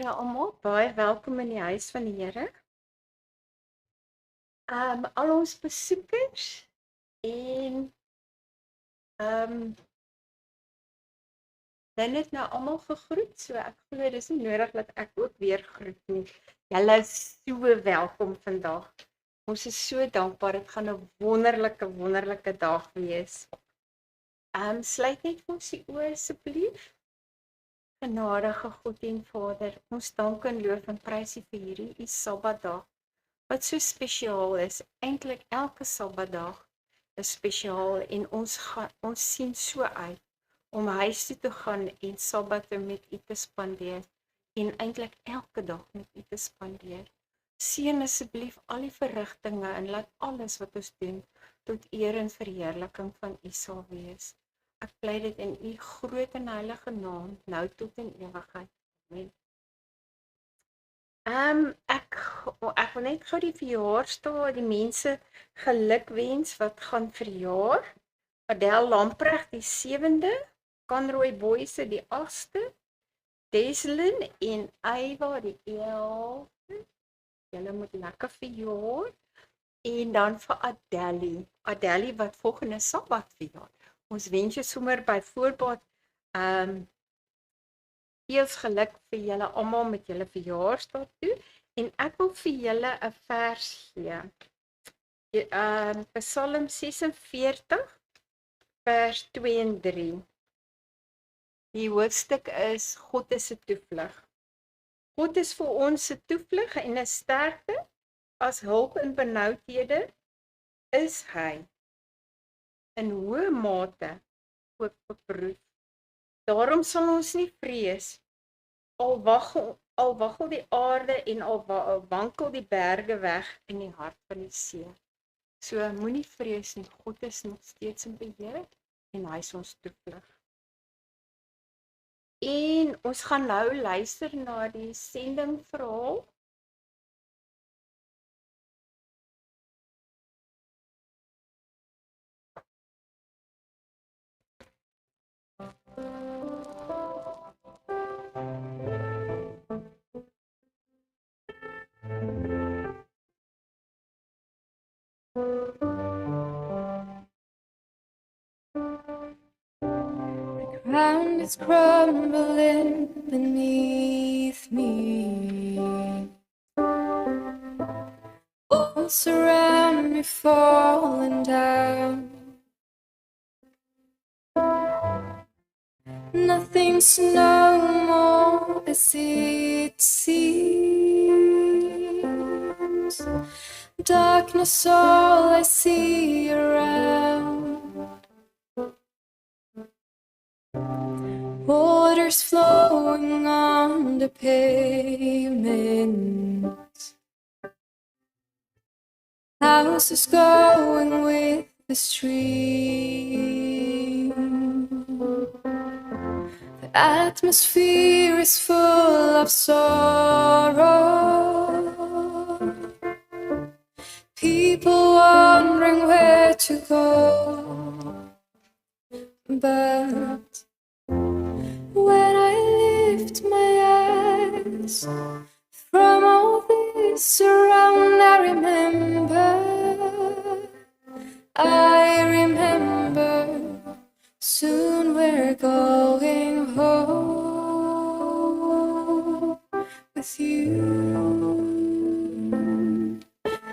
julle almal, baie welkom in die huis van die Here. Al ons besoekers en dan het nou almal gegroet, so ek glo dis nie nodig dat ek ook weer groet nie. Julle is so welkom vandag. Ons is so dankbaar, dit gaan 'n wonderlike dag wees. Sluit net vir ons die oë asseblief. Genadige God en Vader, ons dank en loof en prys U vir hierdie U Sabbatdag wat so spesiaal is. Eintlik elke Sabbatdag is spesiaal en ons sien so uit om huis toe te gaan en Sabbatte met U te spandeer en eintlik elke dag met U te spandeer. Seën asseblief al die verrigtinge en laat alles wat ons doen tot eer en verheerliking van U sal wees. Ek bly dit in U groot en heilige naam, nou tot in ewigheid. Amen. Ek wil net gou die verjaarsdae, die mense gelukwens wat gaan verjaar. Adel Lamprecht die 7de, Conroy Boyse die 8ste, Deslin en Eywa die 11de. Julle moet lekker verjaar. En dan vir Adelie wat volgende Sabbat verjaar. Ons wens jou sommer by voorbaat veel geluk vir julle almal met julle verjaarsdag toe en ek wil vir julle 'n vers gee. Psalm 46 vers 2 en 3. Die hoofstuk is God is 'n toevlug. God is vir ons 'n toevlug en 'n sterkte, as hulp in benoudhede is hy in hoë mate ook beproef. Daarom sal ons nie vrees, al waggel die aarde en al wankel die berge weg in die hart van die see. So moenie vrees nie, God is nog steeds in beheer en hy is ons toevlug. En ons gaan nou luister na die sendingverhaal. The ground is crumbling beneath me. All surround me falling down. Nothing's no more as it seems. Darkness all I see around. Waters flowing on the pavement. Houses going with the stream. The atmosphere is full of sorrow. People wondering where to go. But when I lift my eyes from all this around, I remember, soon we're going home with you,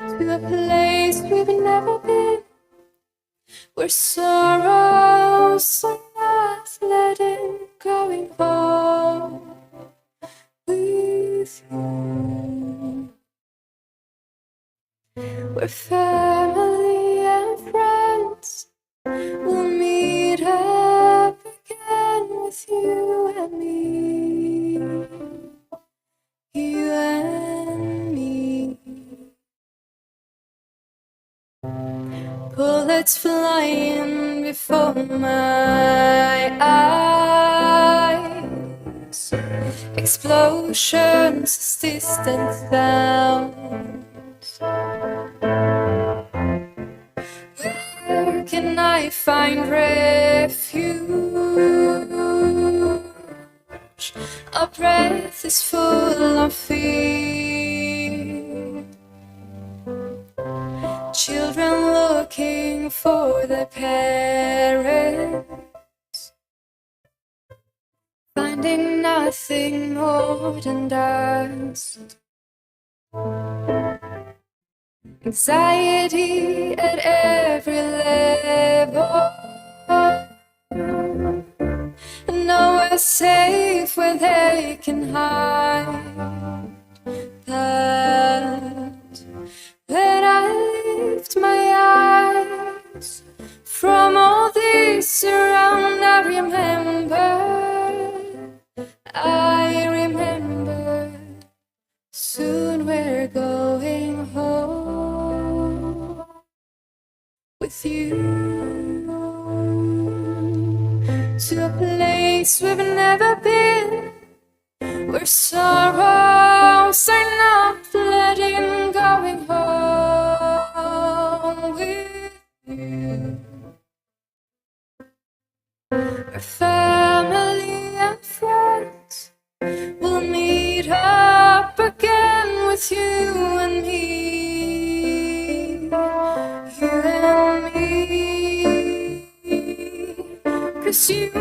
to a place we've never been, where sorrows are not letting, going home with you. Where family and friends will meet up again with you and me, you and me. Bullets flying before my eyes, explosions as distant sounds. Where can I find refuge? our breath is full of fear. Children looking for their parents, finding nothing more than dust. Anxiety at every level, nowhere safe where they can hide. But when I lift my eyes from all this around, I remember, soon we're going home with you, to a place we've never been, where sorrows are not letting, going home with you. Our family and friends will meet up again with you and me, you and me, 'cause you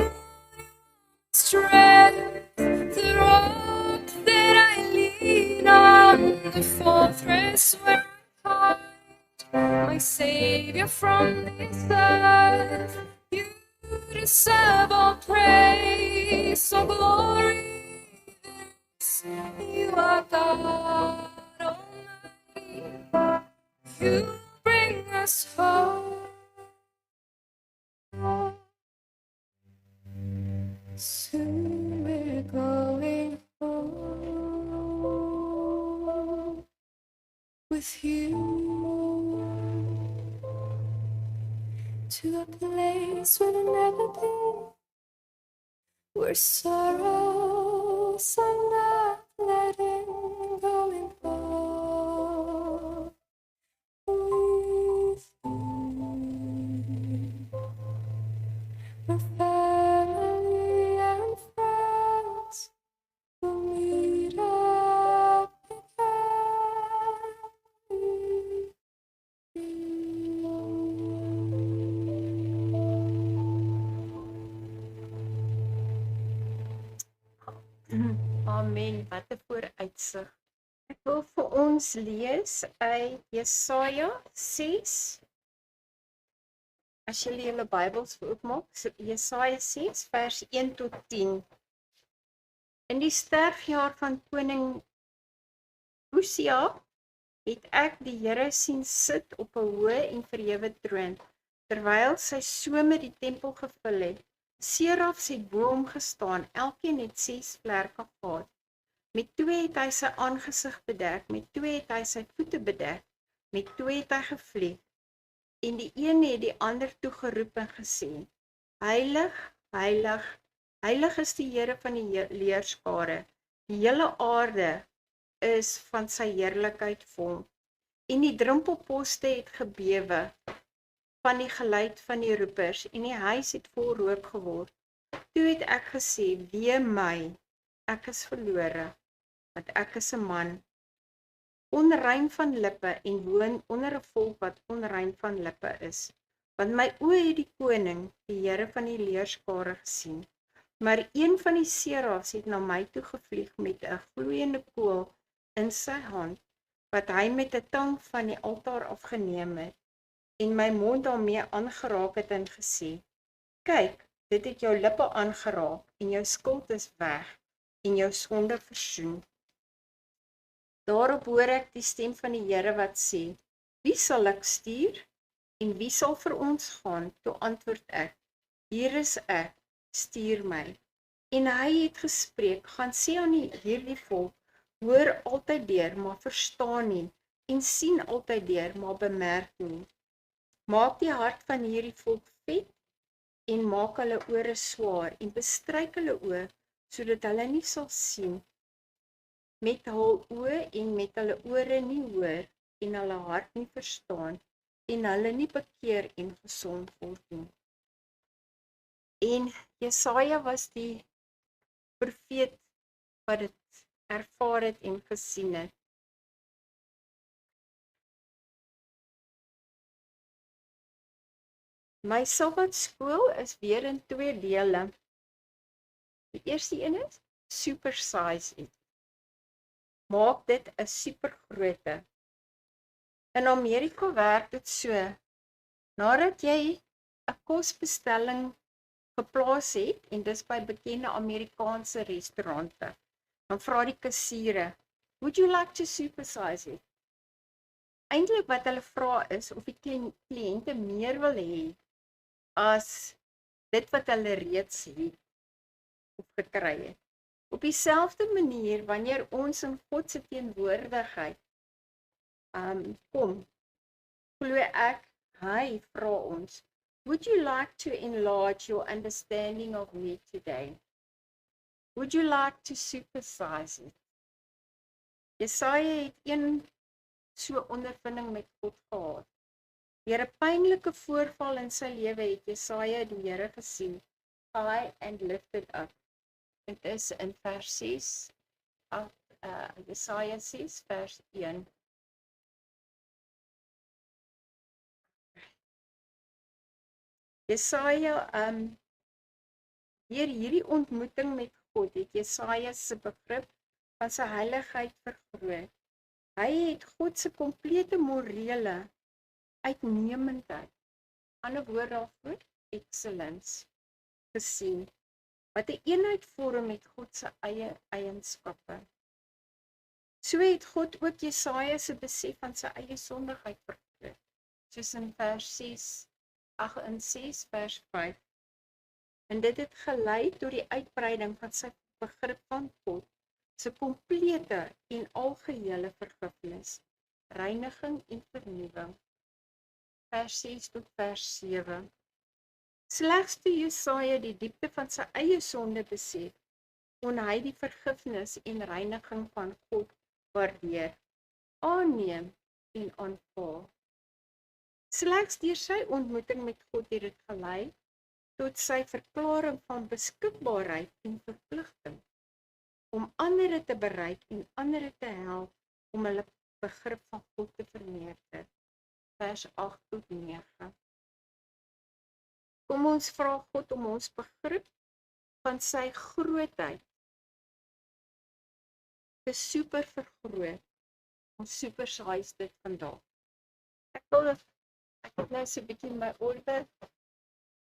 strength, the rock that I lean on, the fortress where I hide, my savior from this earth. You deserve all praise, all glory. You are God Almighty. You bring us home. Soon we're going home with you, to a place we've never been, where sorrows are not letting, going home with you. Our family and friends will meet up Amen, wat 'n vooruitsig. Ek wil vir ons lees uit Jesaja 6. As julle julle Bybels oopmaak, so Jesaja 6 vers 1 tot 10. In die sterfjaar van koning Josia het ek die Here sien sit op 'n hoë en verhewe troon, terwyl sy some die tempel gevul het. Serafs het bo hom gestaan, elkeen het 6 vlerke gehad. Met 2 het hy sy aangesig bedek, met 2 het hy sy voete bedek, met 2 het hy gevlieg. En die een het die ander toegeroep en gesê: Heilig, heilig, heilig is die Here van die leerskare. Die hele aarde is van sy heerlikheid vol. En die drempelposte het gebewe van die geluid van die roepers, en die huis het vol rook geword. Toe het ek gesê: Wee my, ek is verlore, want ek is 'n man onrein van lippe en woon onder 'n volk wat onrein van lippe is. Want my oë het die koning, die Here van die leerskare gesien. Maar een van die serafs het na my toe gevlieg met 'n gloeiende kool in sy hand, wat hy met 'n tang van die altaar afgeneem het, en my mond daarmee aangeraak het en gesê: Kyk, dit het jou lippe aangeraak, en jou skuld is weg, en jou sonde versoen. Daarop hoor ek die stem van die Here wat sê: Wie sal ek stuur? En wie sal vir ons gaan? Toe antwoord ek: Hier is ek, stuur my. En hy het gespreek: Gaan sê aan hierdie volk: Hoor altyd deur, maar verstaan nie, en sien altyd deur, maar bemerk nie. Maak die hart van hierdie volk vet, en maak hulle ore swaar, en bestryk hulle oë, sodat hulle nie sal sien met hul oë en met hulle ore nie hoor, en hulle hart nie verstaan, en hulle nie bekeer en gesond word nie. En Jesaja was die profeet wat dit ervaar het en gesien het. My Sabbatskool is weer in 2 dele. Die eerste een is supersize it. Maak dit 'n supergrootte. In Amerika werk dit so. Nadat jy 'n kosbestelling geplaas het en dis by bekende Amerikaanse restaurante, dan vra die kassiere, "Would you like to supersize it?" Eintlik wat hulle vra is of die kliënte meer wil hê as dit wat hulle reeds het of gekry het. Op dieselfde manier wanneer ons in God se teenwoordigheid kom, glo ek hy vra ons, "Would you like to enlarge your understanding of me today? Would you like to supersize it?" Jesaja het een so ondervinding met God gehad. Deur 'n pynlike voorval in sy lewe het Jesaja die Here gesien, high and lifted up. Dit is in vers 6, Jesaja 6 vers 1. Jesaja, deur hierdie ontmoeting met God, het Jesaja se begrip van sy heiligheid vergroot. Hy het God se komplete morele uitnemendheid, ander woord daarvoor, excellence, gesien, wat 'n eenheid vorm met God se eie eienskappe. So het God ook Jesaja se besef van sy eie sondigheid vergroot, soos in vers 6, 8 en 6 vers 5. En dit het gelei tot die uitbreiding van sy begrip van God, se komplete en algehele vergifnis, reiniging en vernuwing. Vers 6 tot vers 7. Slegs toe Jesaja die diepte van sy eie sonde besef, kon hy die vergifnis en reiniging van God waardeer, aanneem en aanvaar. Slegs deur sy ontmoeting met God het dit gelei tot sy verklaring van beskikbaarheid en verpligting om ander te bereik en ander te help om hulle begrip van God te vermeerder. Vers 8 tot 9. Kom ons vra God om ons begrip van sy grootheid te super vergroot. Ons supersize dit vandag. Ek het nou so 'n bietjie my orde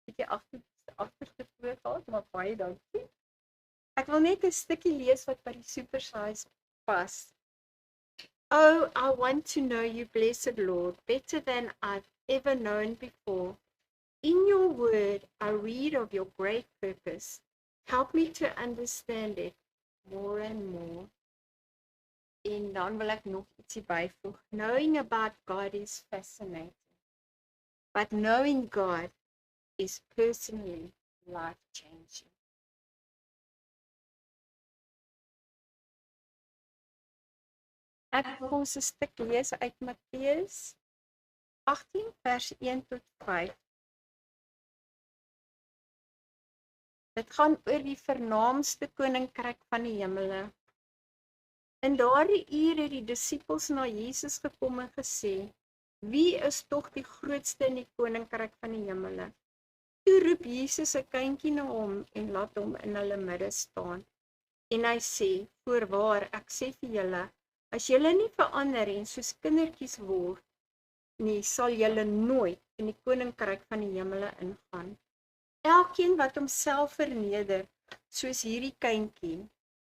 bietjie agtergetroot gehad, maar baie dankie. Ek wil net 'n stukkie lees wat by die supersize pas. Oh, I want to know you, blessed Lord, better than I've ever known before. In your word, I read of your great purpose. Help me to understand it more and more. En dan wil ek nog ietsie byvoeg. Knowing about God is fascinating, but knowing God is personally life-changing. Ek wil ons 'n stuk lees uit Matteus 18 vers 1 tot 5. Dit gaan oor die vernaamste koninkryk van die hemele. In daardie uur het die disippels na Jesus gekom en gesê, "Wie is tog die grootste in die koninkryk van die hemele?" Toe roep Jesus 'n kindjie na hom en laat hom in hulle midde staan. En hy sê, "Voorwaar, ek sê vir julle, as julle nie verander en soos kindertjies word nie, sal julle nooit in die koninkryk van die hemele ingaan. Elkeen wat homself verneder, soos hierdie kindjie,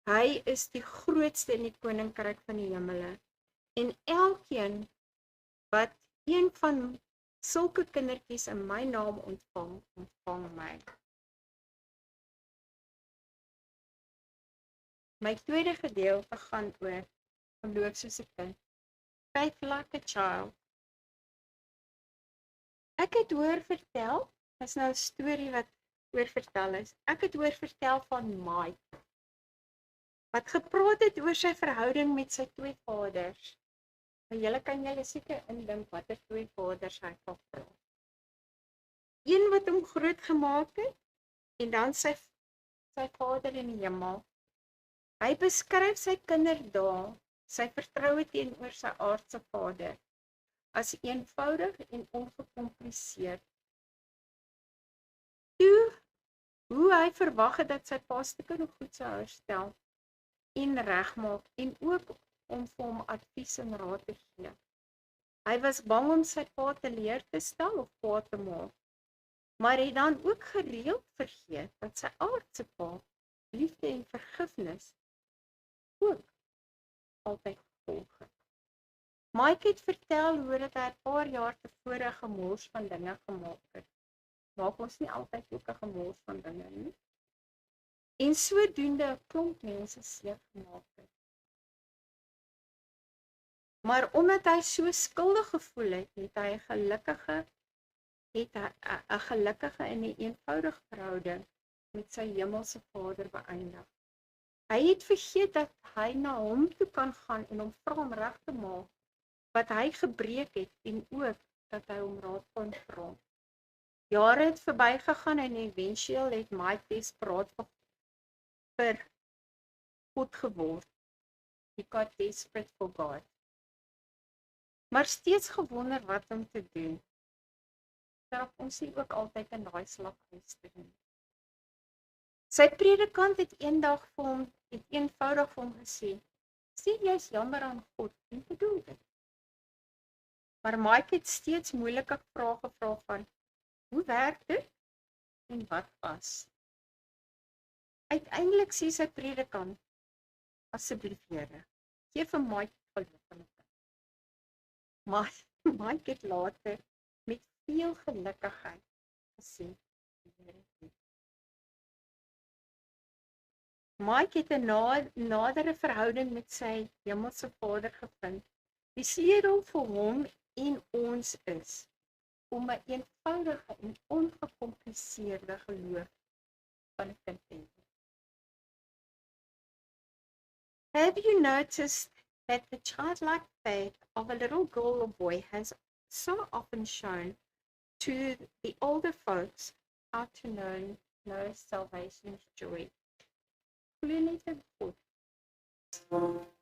hy is die grootste in die koninkryk van die hemele. En elkeen wat een van sulke kindertjies in my naam ontvang, ontvang my." My tweede gedeelte gaan oor geloof soos 'n kind. Faith like a child. Ek het hoor vertel, dis nou 'n storie wat oor vertel is. Ek het hoor vertel van Mike, wat gepraat het oor sy verhouding met sy 2 vaders. Maar julle kan julle seker indink watter 2 vaders hy van praat. Een wat hom groot gemaak het, en dan sy vader in die hemel. Hy beskryf sy kinderdae, sy vertroue teenoor sy aardse vader, as eenvoudig en ongekompliseerd. Toe, hoe hy verwag het dat sy pa stukke nog goed sou herstel en regmaak en ook om vir hom advies en raad te gee. Hy was bang om sy pa teleur te stel of kwaad te maak, maar het dan ook gereeld vergeet dat sy aardse pa liefde en vergifnis ook altyd gevolg het. Mike het vertel hoe dat hy 'n paar jaar tevore gemors van dinge gemaak het. Maak ons nie altyd ook 'n gemors van dinge nie. En sodoende 'n klomp mense seer gemaak het. Maar omdat hy so skuldig gevoel het, het hy 'n gelukkige en 'n eenvoudige verhouding met sy hemelse Vader beëindig. Hy het vergeet dat hy na hom toe kan gaan en hom vra om reg te maak wat hy gebreek het en ook dat hy hom raad kon vra. Jare het verbygegaan en eventueel het Mike desperaat vir God geword. He got desperate for God. Maar steeds gewonder wat om te doen. Daarop ons nie ook altyd in daai slaghuis te doen. Sy predikant het eendag vir hom, eenvoudig vir hom gesê, sê jy's jammer aan God, en bedoel dit. Maar Mike het steeds moeilike vrae gevra van, hoe werk dit? En wat was? Uiteindelik sê sy predikant, asseblief Here, gee vir Mike geloof in dit. Maar Mike het later met veel gelukkigheid gesê, Here, Mike het 'n nadere verhouding met sy hemelse Vader gevind. Die sleutel vir hom en ons is om 'n eenvoudige en ongekompliseerde geloof van 'n kind te hê. Have you noticed that the childlike faith of a little girl or boy has so often shown to the older folks how to know salvation's joy? Voel net dit goed.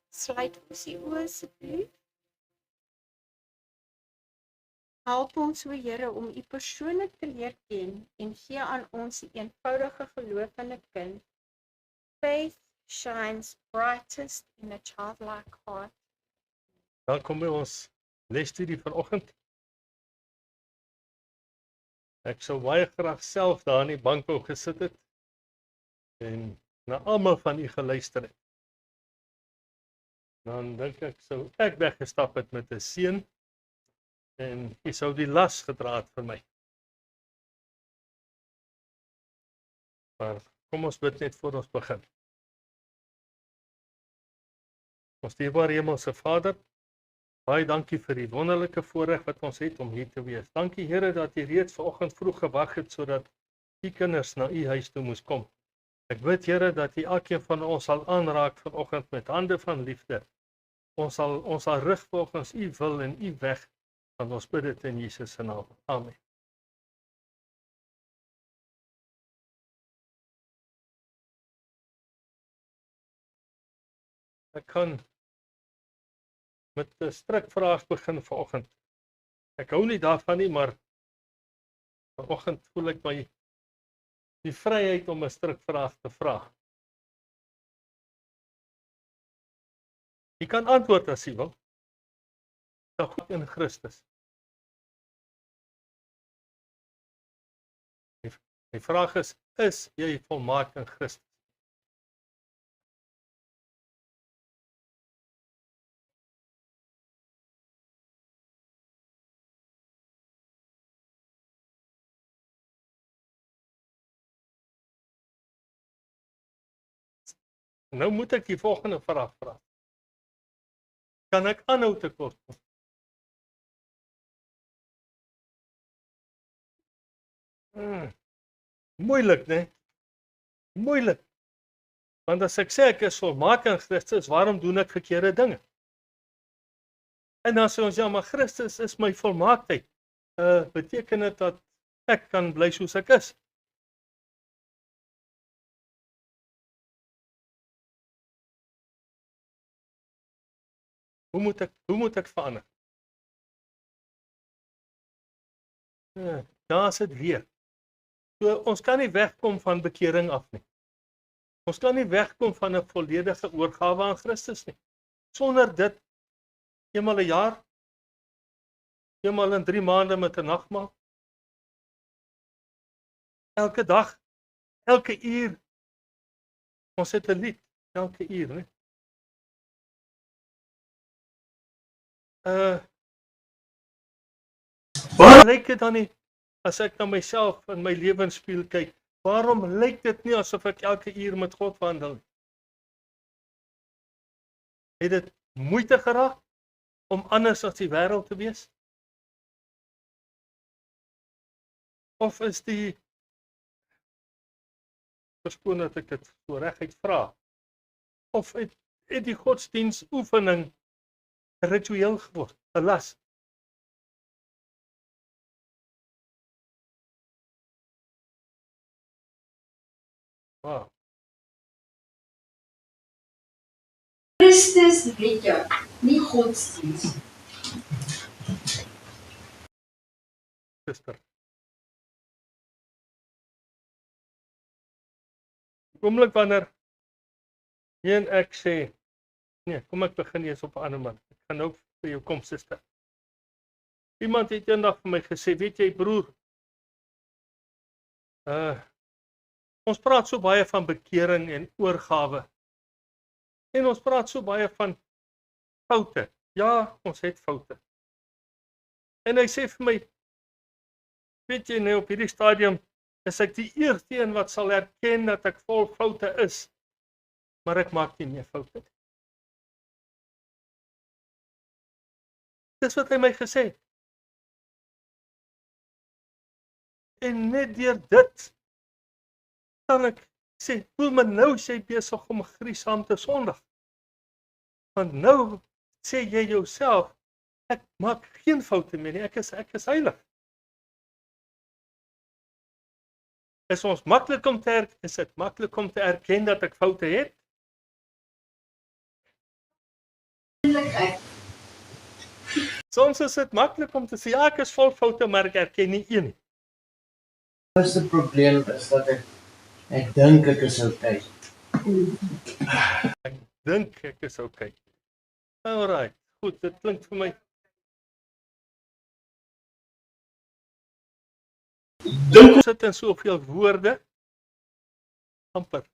Sluit ons die oë asseblief. Help ons, o Here, om U persoonlik te leer ken en gee aan ons die eenvoudige geloof in 'n kind. Faith shines brightest in a childlike heart. Dan kom by ons lesstudie vanoggend. Ek sou baie graag self daar in die bank wou gesit het en na almal van u geluister het. Dan dink ek sou ek weggestap het met 'n seën en u sou die las gedra het vir my. Maar kom ons bid net voor ons begin. Ons dierbare Hemelse Vader, baie dankie vir die wonderlike voorreg wat ons het om hier te wees. Dankie Here dat U reeds vanoggend vroeg gewag het sodat U kinders na U huis toe moes kom. Ek bid Here dat U elkeen van ons sal aanraak vanoggend met hande van liefde. Ons sal rig volgens U wil en U weg, want ons bid dit in Jesus se naam. Amen. Ek kan met 'n strikvraag begin vanoggend. Ek hou nie daarvan nie, maar vanoggend voel ek my die vryheid om 'n strikvraag te vra. Jy kan antwoord as jy wil. Dat God in Christus. Die vraag is jy volmaak in Christus? Nou moet ek die volgende vraag vra. Kan ek aanhou te kort kom? Moeilik, né? Moeilik. Want as ek sê ek is volmaak in Christus, waarom doen ek verkeerde dinge? En dan sê ons, ja, maar Christus is my volmaaktheid. Beteken dit dat ek kan bly soos ek is? Hoe moet ek verander? Daar is dit weer. So, ons kan nie wegkom van bekering af nie. Ons kan nie wegkom van 'n volledige oorgawe aan Christus nie. Sonder dit, eenmal 'n jaar, eenmal in 3 maande met 'n nagmaal. Elke dag, elke uur. Ons het 'n lied, elke uur, né? Waarom lyk dit dan nie, as ek na myself in my lewensspieël kyk, waarom lyk dit nie asof ek elke uur met God wandel nie? Het dit moeite geraak om anders as die wêreld te wees? Of is die, verskoon dat ek dit so reguit vra, of het die godsdienstoefening 'n ritueel geword, 'n las? Wow. Christus red jou, nie godsdiens. Suster. Oomblik wanneer jy en ek sê, nee, kom ek begin eers op 'n ander man. Ek gaan nou vir jou kom, suster. Iemand het eendag vir my gesê, weet jy broer, ons praat so baie van bekering en oorgawe. En ons praat so baie van foute. Ja, ons het foute. En hy sê vir my, weet jy nou op hierdie stadium, is ek die eerste een wat sal erken dat ek vol foute is, maar ek maak nie meer foute. Dis wat hy my gesê het. En net deur dit kan ek sê, voel my nou is jy besig om gruisam te sondig. Want nou sê jy jouself, ek maak geen foute meer nie, ek is heilig. Is dit maklik om te erken dat ek foute het? Soms is dit maklik om te sê, ja, ek is vol foute, maar ek erken nie een nie. Die grootste probleem is dat ek dink ek is okay. Ek dink ek is okay. Alright, goed, dit klink vir my. Dink sit in soveel woorde. Amper.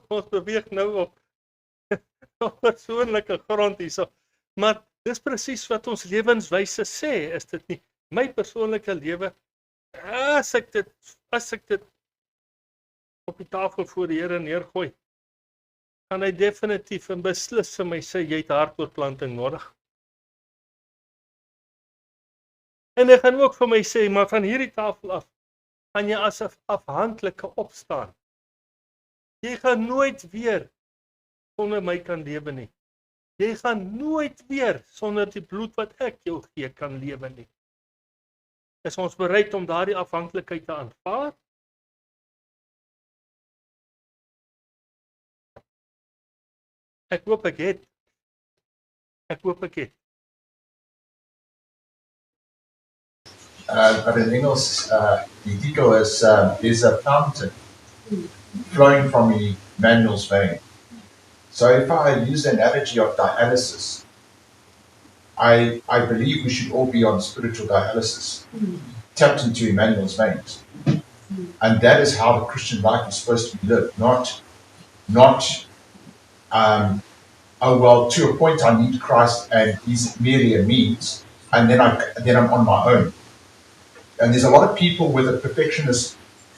Ons beweeg nou op persoonlike grond hierso. Maar dis presies wat ons lewenswyse sê, is dit nie? My persoonlike lewe, as ek dit op die tafel voor die Here neergooi, kan hy definitief en beslis vir my sê, jy het hartoortplanting nodig. En hy gaan ook vir my sê, maar van hierdie tafel af, gaan jy as 'n afhanklike opstaan. Jy gaan nooit weer sonder my kan lewe nie. Jy gaan nooit weer sonder die bloed wat ek jou gee kan lewe nie. Is ons bereid om daardie afhanklikheid te aanvaar? Ek hoop ek het. But in Engels, die titel is There's a fountain flowing from Emmanuel's vein. So if I use the analogy of dialysis, I believe we should all be on spiritual dialysis, tapped into Emmanuel's veins. And that is how the Christian life is supposed to be lived, not oh well, to a point I need Christ and he's merely a means, and then I'm on my own. And there's a lot of people with a perfectionist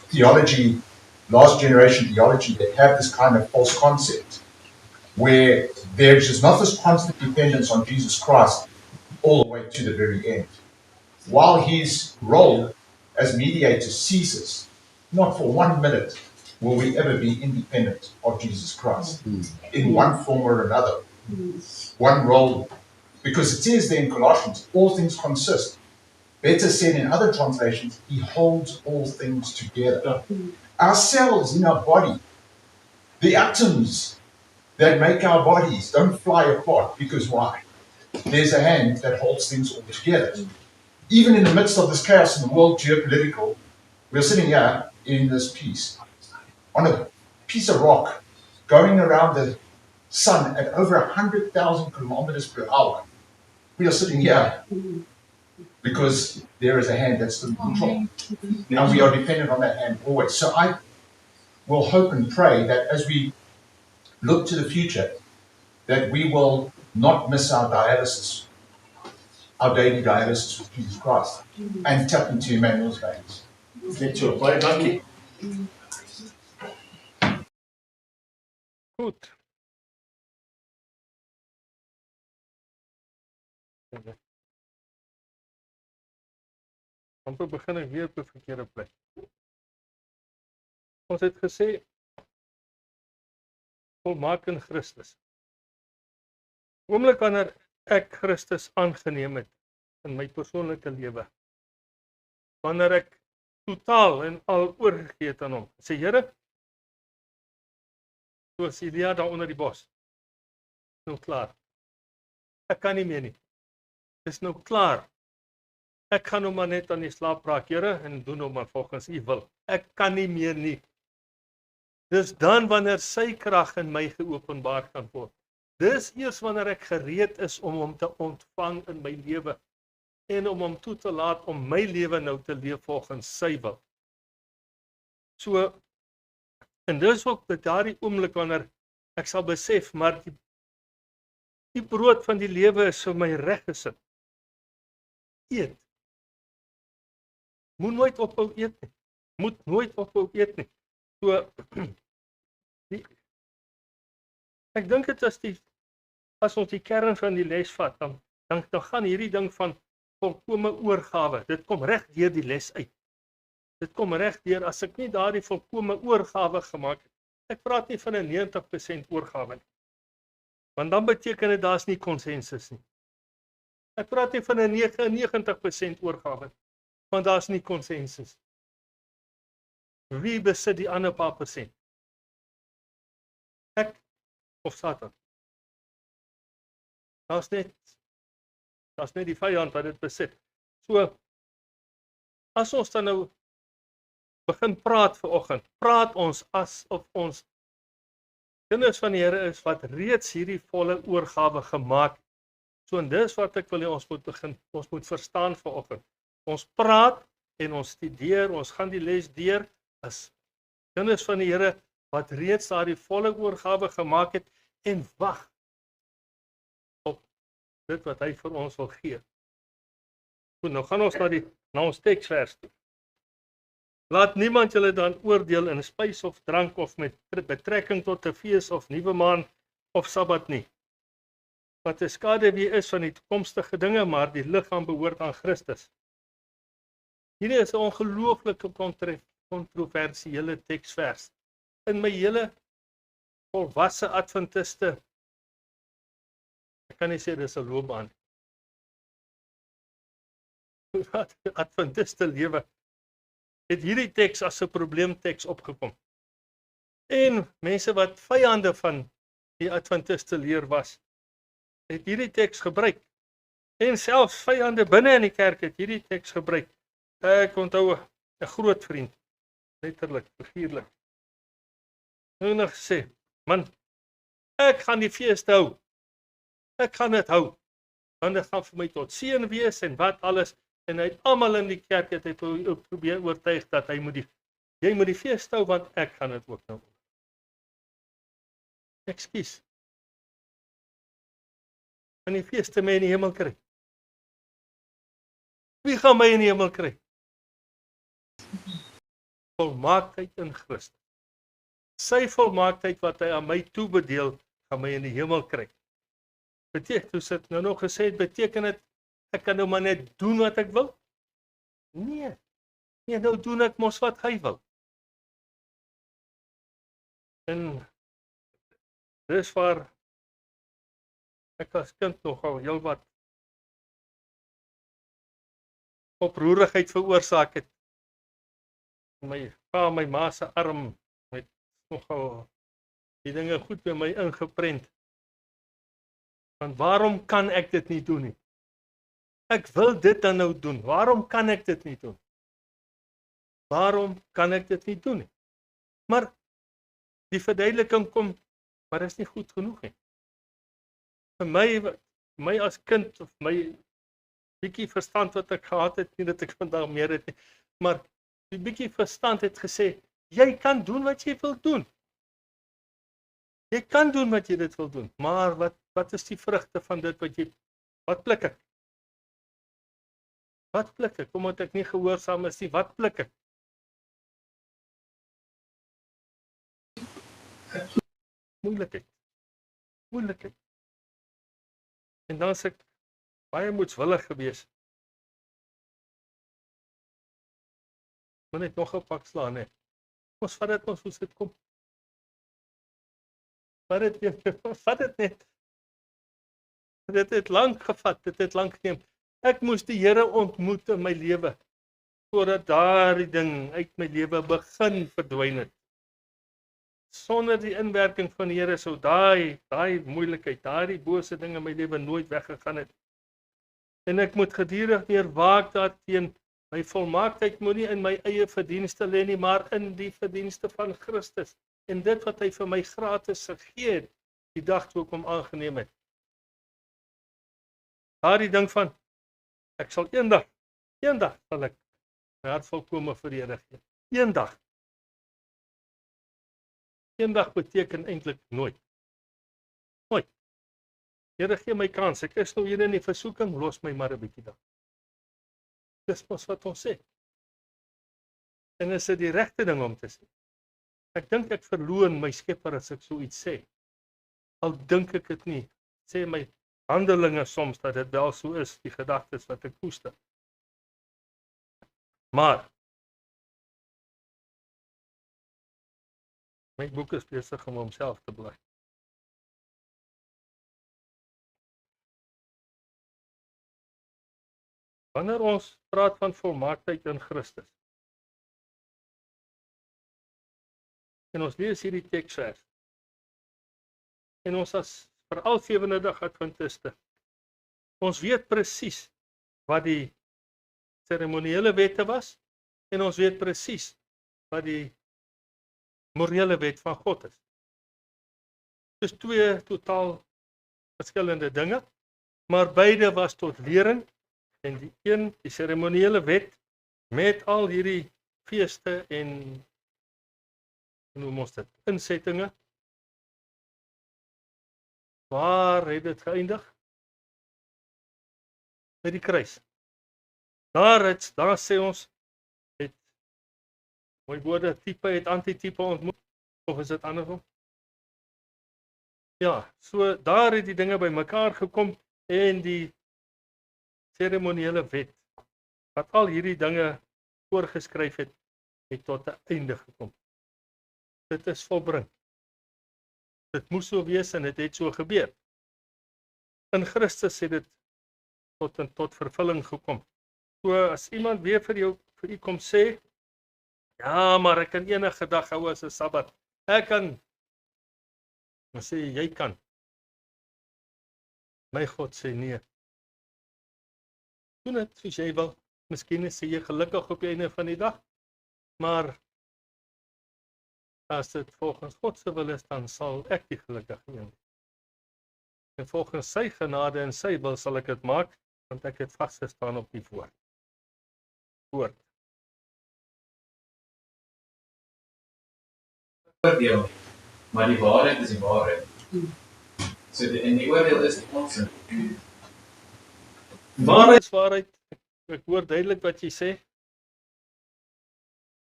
theology, last generation theology, that have this kind of false concept where there's just not this constant dependence on Jesus Christ all the way to the very end. While his role as mediator ceases, not for 1 minute will we ever be independent of Jesus Christ in one form or another. One role, because it says there in Colossians, all things consist. Better said in other translations, he holds all things together. Our cells in our body, the atoms that make our bodies don't fly apart. Because why? There's a hand that holds things all together. Even in the midst of this chaos in the world, geopolitical, we're sitting here in this peace on a piece of rock going around the sun at over 100,000 kilometers per hour. We are sitting here because there is a hand that's still in control. And we are dependent on that hand always. So I will hope and pray that as we look to the future, that we will not miss our dialysis, our daily dialysis with Jesus Christ, and tap into Emmanuel's veins. Net so, baie dankie. Goed. Amper begin ek weer op 'n verkeerde plek. Ons het gesê volmaak in Christus. Oomblik wanneer ek Christus aangeneem het in my persoonlike lewe, wanneer ek totaal en al oorgegee het aan hom, sê Here, soos Elia daar onder die bos, nou klaar. Ek kan nie meer nie. Dis nou klaar. Ek gaan nou maar net aan die slaap raak, Here, en doen nou maar volgens U wil. Ek kan nie meer nie. Dis dan wanneer sy krag in my geopenbaar kan word. Dis eers wanneer ek gereed is om hom te ontvang in my lewe en om hom toe te laat om my lewe nou te leef volgens sy wil. So, en dis ook dat daardie oomblik wanneer ek sal besef, maar die brood van die lewe is vir my reggesit. Eet. Moet nooit ophou eet nie. Moet nooit ophou eet nie. So, ek dink dit is as ons die kern van die les vat, dan gaan hierdie ding van volkome oorgawe, dit kom reg deur die les uit. Dit kom reg deur, as ek nie daardie volkome oorgawe gemaak het, ek praat nie van 'n 90% oorgawe nie, want dan beteken dit daar's nie konsensus nie. Ek praat nie van 'n 99% oorgawe nie, want daar's nie konsensus. Wie besit die ander paar persent? Ek of Satan? Daar's net die vyand wat dit besit. So, as ons dan nou begin praat vanoggend, praat ons asof ons kinders van die Here is wat reeds hierdie volle oorgawe gemaak het. So en dis wat ek wil hê ons moet begin, ons moet verstaan vanoggend. Ons praat en ons studeer, ons gaan die les deur as kinders van die Here wat reeds daardie volle oorgawe gemaak het en wag op dit wat hy vir ons wil gee. Goed, nou gaan ons na ons teksvers toe. Laat niemand julle dan oordeel in spys of drank of met betrekking tot 'n fees of nuwe maan of Sabbat nie. Wat 'n skaduwee is van die toekomstige dinge, maar die liggaam behoort aan Christus. Hierdie is 'n ongelooflike kontroversiële teksvers. In my hele volwasse adventiste, ek kan nie sê dis 'n loopbaan. Adventiste lewe het hierdie teks as 'n probleemteks opgekom. En mense wat vyande van die Adventiste leer was, het hierdie teks gebruik. En selfs vyande binne in die kerk het hierdie teks gebruik. Ek onthou 'n groot vriend, letterlik, figuurlik. Nou nog sê, man, ek gaan die fees hou. Ek gaan dit hou. Want dit gaan vir my tot seën wees en wat alles. En hy het almal in die kerk het hy probeer oortuig dat jy moet die fees hou, want ek gaan dit ook nou. Ekskuus. En die fees te my in die hemel kry. Wie gaan my in die hemel kry? Volmaaktheid in Christus. Sy volmaaktheid wat hy aan my toebedeel, gaan my in die hemel kry. Toe sit nou nog gesê het, beteken dit ek kan nou maar net doen wat ek wil? Nee, nou doen ek mos wat hy wil. En dis waar ek as kind nogal heel wat oproerigheid veroorsaak het. My pa, my ma se arm met nogal die dinge goed by my ingeprent. Want waarom kan ek dit nie doen nie? Ek wil dit dan nou doen. Waarom kan ek dit nie doen? Waarom kan ek dit nie doen nie? Maar die verduideliking kom, maar dit is nie goed genoeg nie. Vir my as kind, of my bietjie verstand wat ek gehad het, nie dat ek vandag meer het nie, maar die bietjie verstand het gesê, jy kan doen wat jy wil doen. Jy kan doen wat jy dit wil doen, maar wat is die vrugte van dit wat pluk ek? Wat pluk ek? Omdat ek nie gehoorsaam is nie, wat pluk ek? Moeilikheid. En dan is ek baie moedswillig gewees. Maar net nog 'n pak slaan, hè. Ons vat dit ons soos dit kom. Vat dit net. Dit het lank gevat, dit het lank geneem. Ek moes die Here ontmoet in my lewe, voordat daardie ding uit my lewe begin verdwyn het. Sonder die inwerking van die Here sou daai moeilikheid, daai bose dinge in my lewe nooit weggegaan het. En ek moet gedurig weer waak daarteen. My volmaaktheid moet nie in my eie verdienste lê nie, maar in die verdienste van Christus. En dit wat hy vir my gratis gegee het, die dag toe ek hom aangeneem het. Daardie ding van, ek sal eendag sal ek my hart volkome vir die Here gee. Eendag. Eendag beteken eintlik nooit. Nooit. Here gee my kans, ek is nou hier in die versoeking, los my maar 'n bietjie dan. Dis mos wat ons sê. En is dit die regte ding om te sê? Ek dink ek verloon my Skepper as ek so iets sê. Al dink ek dit nie. Sê my handelinge soms dat dit wel so is, die gedagtes wat ek koester. Maar my boek is besig om homself te bly. Wanneer ons praat van volmaaktheid in Christus, en ons lees hierdie teksvers, en ons as veral Sewende-dag Adventiste, ons weet presies wat die seremoniële wette was, en ons weet presies wat die morele wet van God is. Dis twee totaal verskillende dinge, maar beide was tot lering, en die seremoniële wet, met al hierdie feeste en noem ons dit, insettinge, waar het dit geëindig? Met die kruis. Daar sê ons, het mooi woorde, type het antitipe ontmoet, of is dit andersom? Ja, so daar het die dinge by mekaar gekom, en die seremoniële wet, wat al hierdie dinge voorgeskryf het, het tot 'n einde gekom. Dit is volbring. Dit moes so wees en dit het so gebeur. In Christus het dit tot vervulling gekom. So as iemand weer vir u kom sê, ja, maar ek kan enige dag hou as 'n Sabbat. Ek kan. Dan sê jy kan. My God sê nee. Doen dit soos jy wil. Miskien is jy gelukkig op die einde van die dag, maar as dit volgens God se wil is, dan sal ek die gelukkige een wees. En volgens sy genade en sy wil sal ek dit maak, want ek het vasgestaan op die woord. Oordeel, maar die waarheid is die waarheid. So en die oordeel is die onsin. Waarheid is waarheid. Ek hoor duidelik wat jy sê.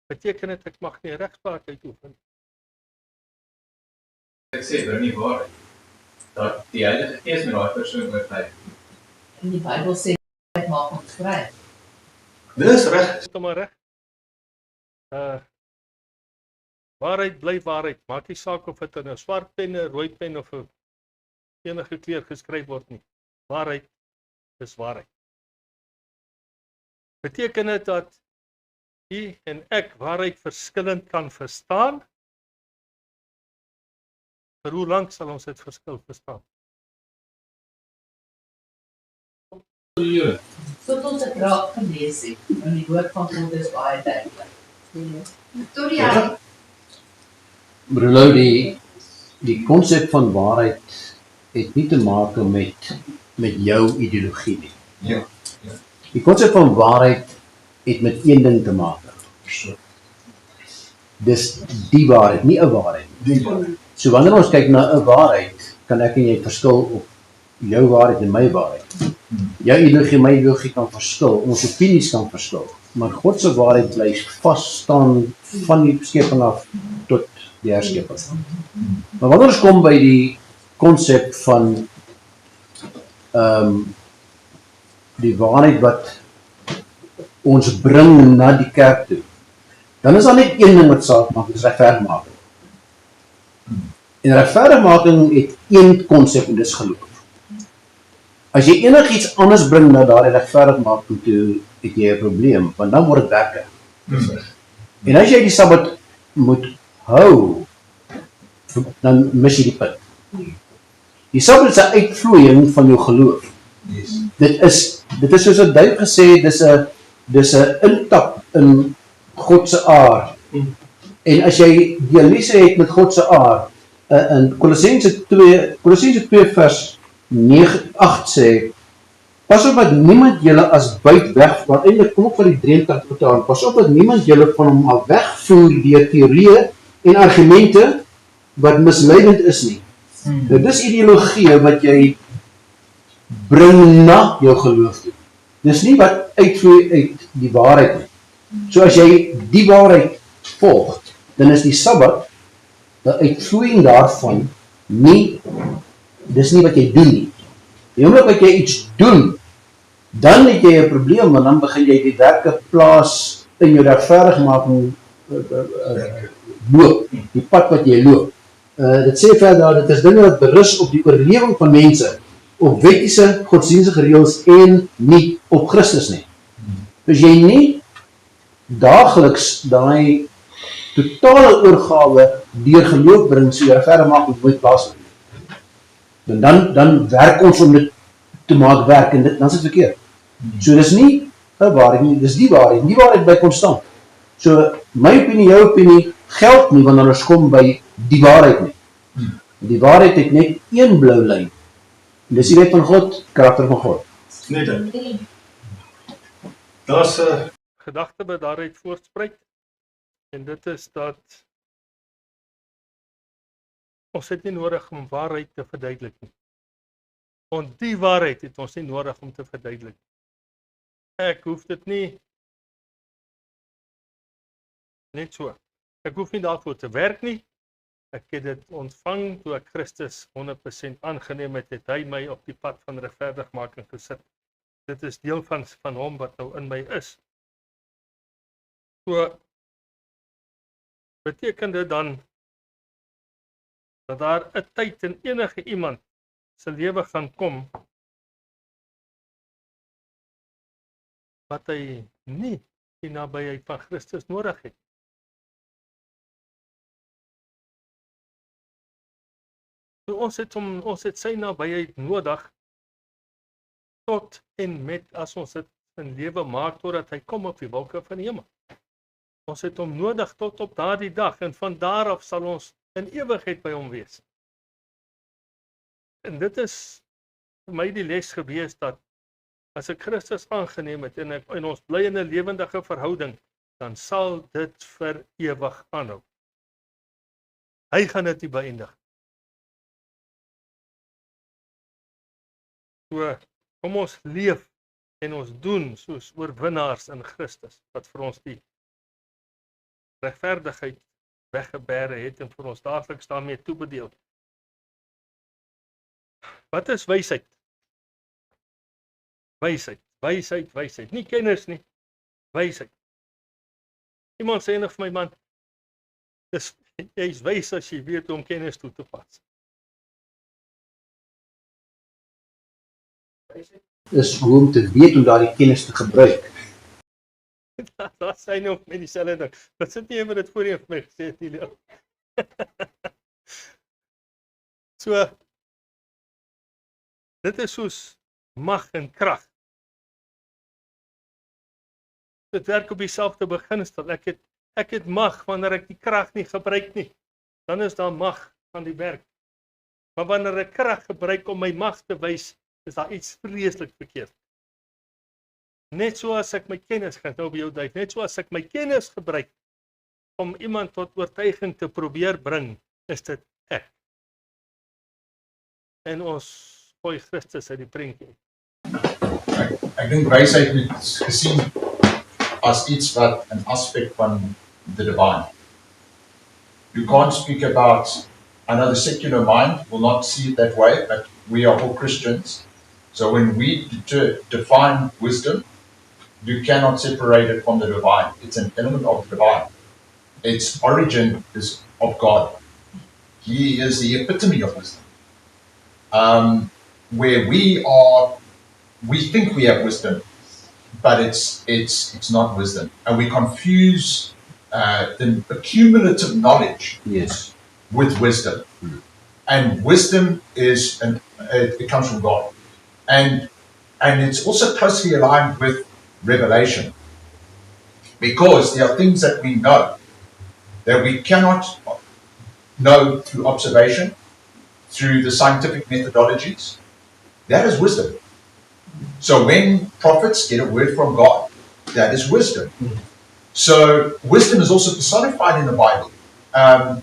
Beteken dit ek mag nie regspraak uitoefen? Ek sê bring die waarheid. Dat die Heilige Gees met daai persoon oortuig. En die Bybel sê dit maak ons vry. Dis reg. Kom maar reg. Waarheid bly waarheid. Maak nie saak of dit in 'n swart pen, 'n rooi pen of 'n enige kleur geskryf word nie. Waarheid is waarheid. Beteken dit dat u en ek waarheid verskillend kan verstaan? Vir hoe lank sal ons dit verskil verstaan? Tot ons dit raak gelees het, en die woord van God is baie duidelik. Tot die jaar. Bruno, die konsep van waarheid het nie te maak met jou ideologie nie. Ja. Die konsep van waarheid het met een ding te maak. Dis die waarheid, nie 'n waarheid. So wanneer ons kyk na 'n waarheid, kan ek en jy verskil op jou waarheid en my waarheid. Jou ideologie en my ideologie kan verskil, ons opinies kan verskil, maar God se waarheid bly vas staan van die skeping af tot die herskeping. Maar wanneer ons kom by die konsep van die waarheid wat ons bring na die kerk toe, dan is daar net een ding wat saak maak, dit is regverdigmaking. En regverdigmaking het een konsep en dis geloof. As jy enigiets anders bring na daardie regverdigmaking toe, het jy 'n probleem, want dan word dit werke. En as jy die Sabbat moet hou, dan mis jy die punt. Die Sabbat is 'n uitvloeiing van jou geloof. Yes. Dit is soos wat Duif gesê, dis 'n intap in God se aard. En as jy dialyse het met God se aard, in Kolossense 2 vers 9-8 sê, pas op dat niemand julle as buit weg, want eintlik kom ook van die 83 aan, pas op dat niemand julle van hom af wegvoer deur teorieë en argumente wat misleidend is nie. Nou dis ideologie wat jy bring na jou geloof toe. Dis nie wat uitvloei uit die waarheid nie. So as jy die waarheid volg, dan is die Sabbat, die uitvloeiing daarvan, dis nie wat jy doen nie. Die oomblik wat jy iets doen, dan het jy 'n probleem, want dan begin jy die werke plaas in jou regverdigmaking loop, die pad wat jy loop. Dit sê verder, dit is dinge wat berus op die oorlewing van mense, op wettiese, godsdienstige reëls en nie op Christus nie. Dus jy nie daagliks daai totale oorgawe deur geloof bring, so jy regverdigmaking nooit plaasvind. Dan werk ons om dit te maak werk, en dan is dit verkeerd. So dis nie 'n waarheid nie, dis die waarheid bly konstant. So my opinie, jou opinie, geld nie wanneer ons kom by die waarheid nie. Die waarheid het net een blou lyn. Dis die wet van God, karakter van God. Net dit. Daar's 'n gedagte wat daaruit voortspruit, en dit is dat ons het nie nodig om waarheid te verduidelik nie. Want die waarheid het ons nie nodig om te verduidelik. Ek hoef dit nie net so. Ek hoef nie daarvoor te werk nie. Ek het dit ontvang toe ek Christus 100% aangeneem het hy my op die pad van regverdigmaking gesit. Dit is deel van hom wat nou in my is. So beteken dit dan dat daar 'n tyd in enige iemand se lewe gaan kom wat hy nie die nabyheid van Christus nodig het. So ons het sy nabyheid nodig tot en met as ons dit in lewe maak totdat hy kom op die wolke van die hemel. Ons het hom nodig tot op daardie dag, en van daar af sal ons in ewigheid by hom wees. En dit is vir my die les gewees dat as ek Christus aangeneem het en ons bly in 'n lewendige verhouding, dan sal dit vir ewig aanhou. Hy gaan dit nie beëindig. So, kom ons leef en ons doen soos oorwinnaars in Christus, wat vir ons die regverdigheid weggebere het en vir ons daagliks daarmee toebedeel. Wat is wysheid? Wysheid. Nie kennis nie, wysheid. Iemand sê nog vir my, man, jy is wys as jy weet om kennis toe te pas. Is hoe om te weet om daardie kennis te gebruik. Daar sê nou met dieselfde ding. Wat sit nie met dit voorheen vir my gesê het nie. So dit is soos mag en krag. Dit werk op dieselfde beginsel. Ek het mag wanneer ek die krag nie gebruik nie. Dan is daar mag aan die werk. Maar wanneer ek krag gebruik om my mag te wys, is daar iets vreeslik verkeerd. Net soos ek my kennis gaan nou by jou duik, net soos ek my kennis gebruik om iemand tot oortuiging te probeer bring, is dit ek. En ons gooi Christus uit die prentjie. Ek dink wysheid moet gesien as iets wat 'n aspek van the divine. You can't speak about, I know the secular mind will not see it that way, but we are all Christians. So when we define wisdom, you cannot separate it from the divine. It's an element of the divine. Its origin is of God. He is the epitome of wisdom. Where we think we have wisdom, but it's not wisdom, and we confuse the accumulative knowledge Yes. with wisdom. And wisdom is it comes from God, and it's also closely aligned with revelation, because there are things that we know that we cannot know through observation, through the scientific methodologies. That is wisdom. So when prophets get a word from God, that is wisdom. So wisdom is also personified in the Bible,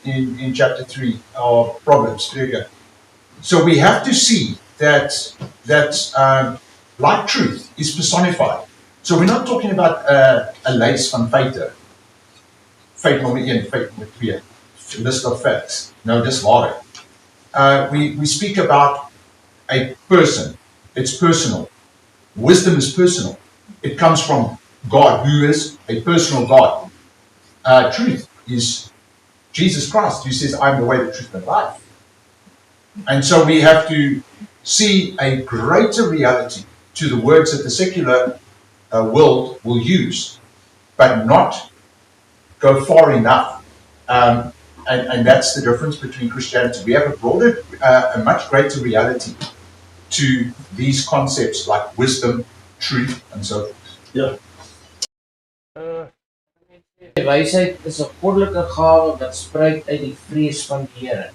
in chapter 3 of Proverbs. There you go. So we have to see that like truth is personified. So we're not talking about a lijst van feiten. Feit nummer 1, feit nummer 2. List of facts. No, dis waarheid. We speak about a person. It's personal. Wisdom is personal. It comes from God, who is a personal God. Truth is Jesus Christ, who says, I'm the way, the truth, and the life. And so we have to see a greater reality to the words that the secular world will use, but not go far enough. And that's the difference between Christianity. We have a broader, a much greater reality to these concepts like wisdom, truth, and so forth. Die wysheid is 'n goddelike gawe wat spruit uit die vrees van die Here.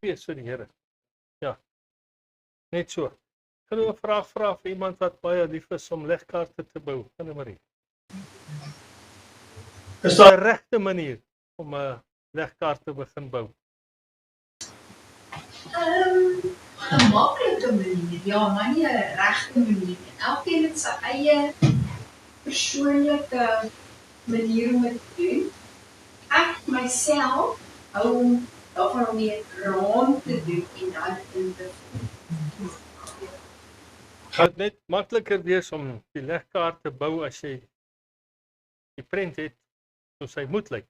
Vrees vir die Here. Ja. Net so. Kan jy 'n vraag vra vir iemand wat baie lief is om legkaarte te bou? Kan Marie. Is daar 'n regte manier om 'n legkaart te begin bou? 'n maklike manier, ja, maar nie 'n regte manier nie. Elkeen het sy eie persoonlike manier om dit te doen. Ek myself hou daarvan om die raam te doen en dan in te Gaat net makliker wees om die legkaart te bou as jy die prent het soos hy moet lyk.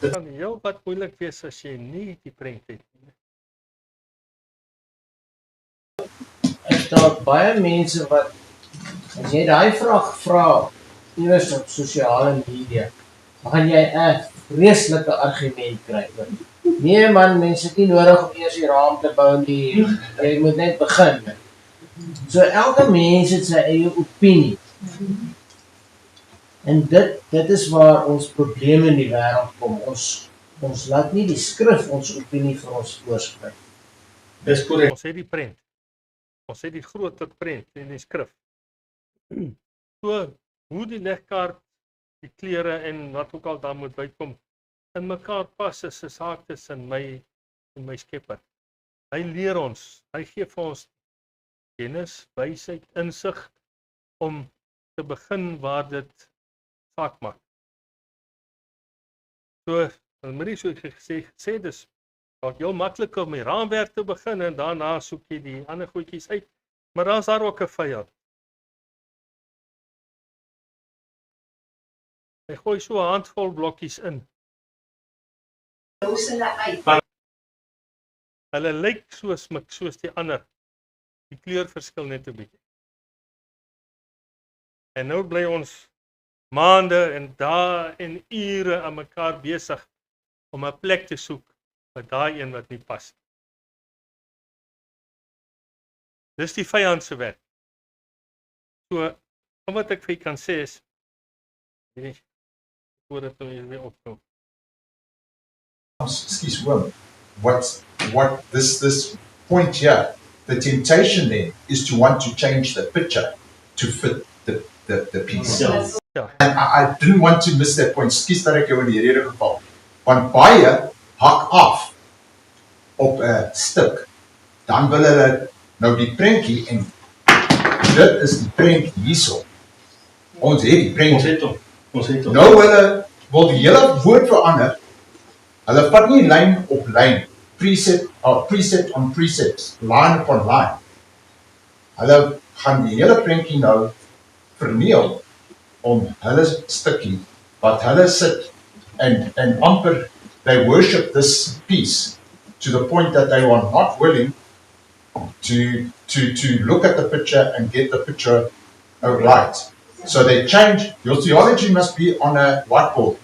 Dit kan heel wat moeilik wees as jy nie die prent het nie. Daar baie mense wat as jy daai vraag vra iewers op sosiale media, dan gaan jy 'n vreeslike argument kry. Nee man, mense het nie nodig om eers die raam te bou nie. Jy moet net begin. So elke mens het sy eie opinie. En dit is waar ons probleme in die wêreld kom. Ons laat nie die skrif ons opinie vir ons voorskryf. Dis korrek. Ons het die prent. Ons het die groter prent in die skrif. So, hoe die legkaart, die kleure en wat ook al daar moet bykom, in mekaar pas is 'n saak tussen my en my Skepper. Hy leer ons, hy gee vir ons kennis, wysheid, insig om te begin waar dit saak maak. So, Marie so gesê dis dalk heel maklik om die raamwerk te begin en daarna soek jy die ander goedjies uit, maar daar's daar ook 'n vyand. Hy gooi so 'n handvol blokkies in. los hulle uit. Hulle lyk soos die ander. Die kleur verskil net 'n bietjie. En nou bly ons maande en dae en ure aan mekaar besig om 'n plek te soek vir daai een wat nie pas. Dis die vyand se werk. So, wat ek vir julle kan sê is, weet jy, voordat ons weer opkom. Excuse me. What this point here, the temptation then is to want to change the picture to fit the piece. Ja, And I didn't want to miss that point. Excuse dat ek jou in die rede geval. Want baie hak af op 'n stuk. Dan wil hulle nou die prentjie en dit is die prentjie hierso. Ons het die prentjie. Ons het hom. Nou hulle wil die hele woord verander. Hulle vat nie lyn op lyn, preset on preset, line upon line. Hulle gaan die hele prentjie nou verniel om hulle stukkie wat hulle sit and amper they worship this piece to the point that they are not willing to look at the picture and get the picture right. So they change, your theology must be on a whiteboard,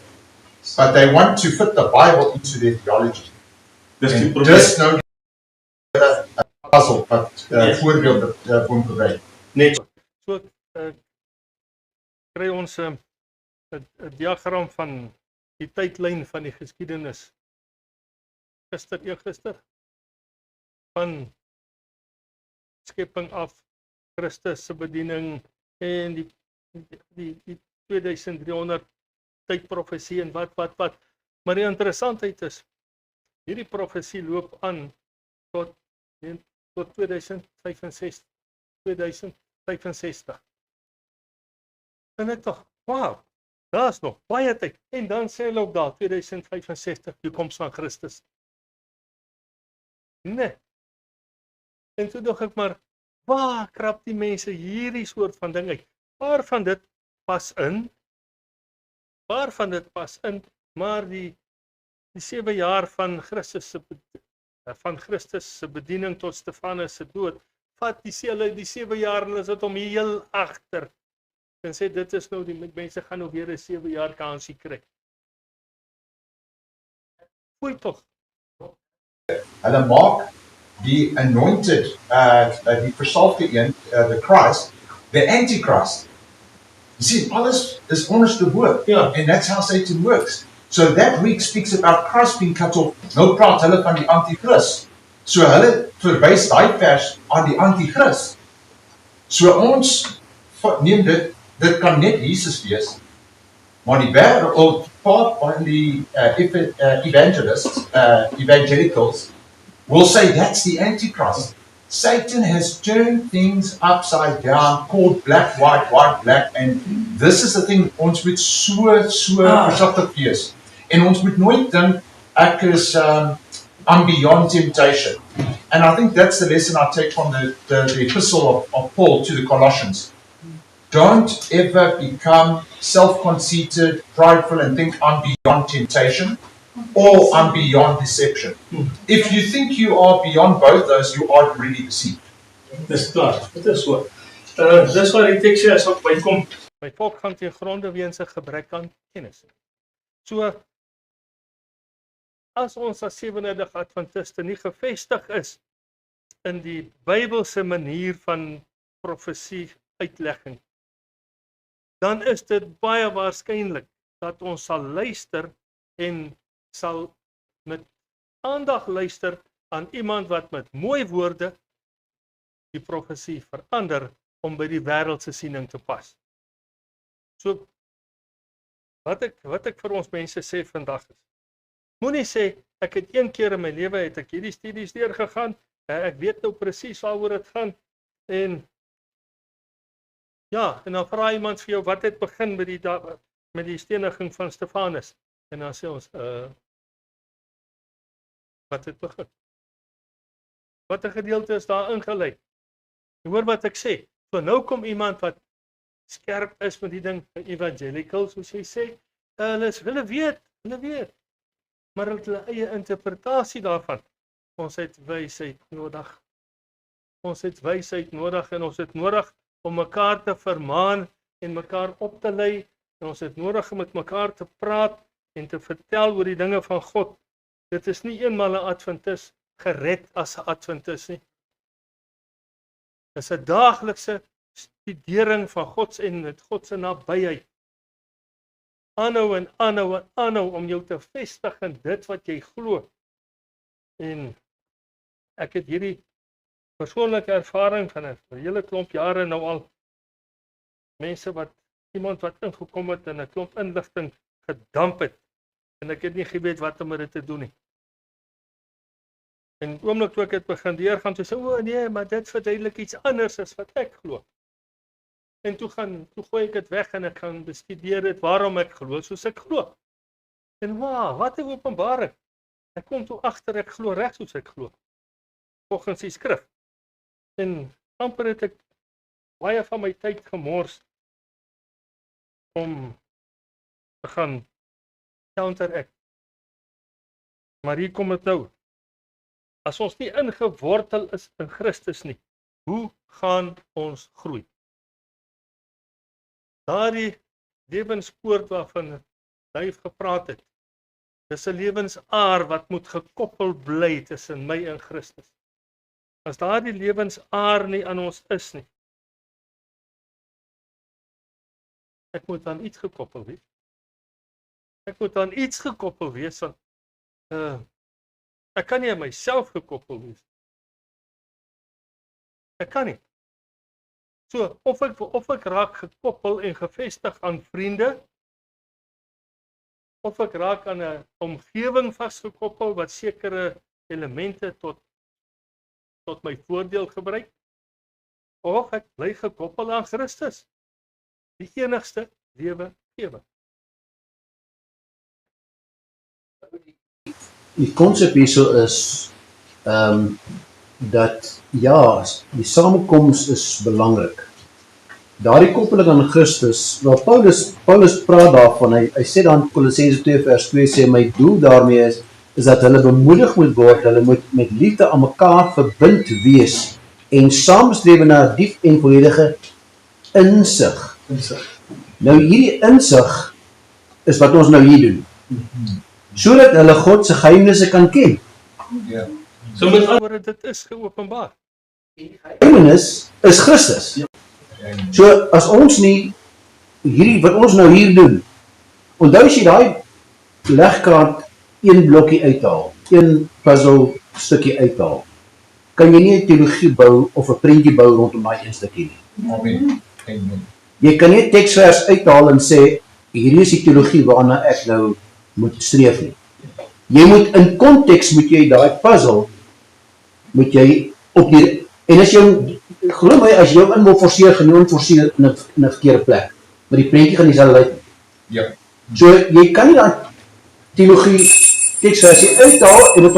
but they want to fit the Bible into their theology. En dis nou 'n puzzle wat voorbeeld kom gebruik. Net so kry ons 'n diagram van die tydlyn van die geskiedenis. Eergister van skepping af, Christus se bediening en die 2300 tydprofesie en wat. Maar die interessantheid is, hierdie profesie loop aan tot 2065. En ek dink, wow, daar's nog baie tyd. En dan sê hulle ook daar 2065 die koms van Christus. Nee. En toe dink ek maar, waar krap die mense hierdie soort van ding uit? Waar van dit pas in? Maar die 7 jaar van Christus se bediening tot Stefanus se dood, vat die 7 jaar en hulle sit hom heel agter. En sê dit is nou die mense gaan nou weer 'n 7 jaar kansie kry. Goeie tog. Hulle maak die anointed, die versalfde een, the Christ, the Antichrist. You see, alles is onderste bo. Ja. And that's how Satan works. So that week speaks about Christ being cut off. Nou praat hulle van die Antichrist. So hulle verwys daai vers aan die Antichrist. So ons neem dit kan net Jesus wees. Maar die part van die evangelicals will say that's the Antichrist. Satan has turned things upside down, called black, white, white, black, and this is the thing, ons moet so versigtig wees. En ons moet nooit dink, ek is, I'm beyond temptation. And I think that's the lesson I take from the epistle of Paul to the Colossians. Don't ever become self-conceited, prideful, and think I'm beyond temptation. Or I'm beyond deception. If you think you are beyond both those, you are really deceived. Dis klaar, dit is so. Dis waar die teks is wat bykom. My volk gaan ten gronde weens 'n gebrek aan kennis. So, as ons as Sewenheilige Adventiste nie gevestig is in die Bybelse manier van profesie uitlegging, dan is dit baie waarskynlik dat ons sal luister en sal met aandag luister aan iemand wat met mooi woorde die profesie verander om by die wêreldse siening te pas. So wat ek vir ons mense sê vandag is, moenie sê ek het een keer in my lewe het ek hierdie studies deurgegaan, ek weet nou presies waaroor dit gaan en ja, en dan vra iemand vir jou wat het begin met die steniging van Stefanus en dan sê ons wat het begin? Watter gedeelte is daar ingelei? Jy hoor wat ek sê. So nou kom iemand wat skerp is met die ding, evangelicals, soos jy sê, hulle weet, maar hulle het hulle eie interpretasie daarvan. Ons het wysheid nodig. En ons het nodig om mekaar te vermaan en mekaar op te lei, en ons het nodig om met mekaar te praat en te vertel oor die dinge van God. Dit is nie eenmal 'n Adventis gered as 'n Adventis nie. Dis 'n daaglikse studering van God se nabyheid. Aanhou en aanhou en aanhou om jou te vestig in dit wat jy glo. En ek het hierdie persoonlike ervaring van 'n hele klomp jare nou al. Iemand wat ingekom het en 'n klomp inligting gedamp het. En ek het nie geweet wat om met dit te doen nie. En oomblik toe ek het begin deurgaan, toe sê o nee, maar dit verduidelik iets anders as wat ek glo. En toe gooi ek dit weg en ek gaan bestudeer dit waarom ek glo soos ek glo. En wat 'n openbaring. Ek kom toe agter ek glo reg soos ek glo. Volgens die skrif. En amper het ek baie van my tyd gemors om te gaan counteract. Maar hier kom dit nou. As ons nie ingewortel is in Christus nie, hoe gaan ons groei? Daardie lewenspoort waarvan hy gepraat het, dis 'n lewensaar wat moet gekoppel bly tussen my en Christus. As daardie lewensaar nie aan ons is nie, ek moet aan iets gekoppel wees. Ek moet aan iets gekoppel wees want ek kan nie aan myself gekoppel wees. Ek kan nie. So, of ek raak gekoppel en gevestig aan vriende, of ek raak aan 'n omgewing vasgekoppel wat sekere elemente tot my voordeel gebruik, of ek bly gekoppel aan Christus, die enigste lewegewer. Die konsep hierso is dat ja, die samekoms is belangrik. Daardie koppeling aan Christus, waar Paulus praat daarvan, hy sê dan Kolossense 2 vers 2 sê my doel daarmee is dat hulle bemoedig moet word, hulle moet met liefde aan mekaar verbind wees en saamstreef na 'n diep en volledige insig. Nou hierdie insig is wat ons nou hier doen. Sodat hulle God se geheimenisse kan ken. Ja. So met ander woorde, dit is geopenbaar. Geheimenis is Christus. So as ons nie hierdie wat ons nou hier doen, onthou as jy daai legkrant een blokkie uithaal, een puzzle stukkie uithaal, kan jy nie 'n teologie bou of 'n prentjie bou rondom daai een stukkie nie. Amen. Amen. Jy kan nie 'n teksvers uithaal en sê hierdie is die teologie waarna ek nou moet streef nie. Jy moet in konteks moet jy daai puzzle moet jy op die en as jy glo my as jy in wil forceer genoem forceer in 'n verkeerde plek. Maar die prentjie gaan dieselfde lyk. Ja. So jy kan nie daai teologie teksversie uithaal en dit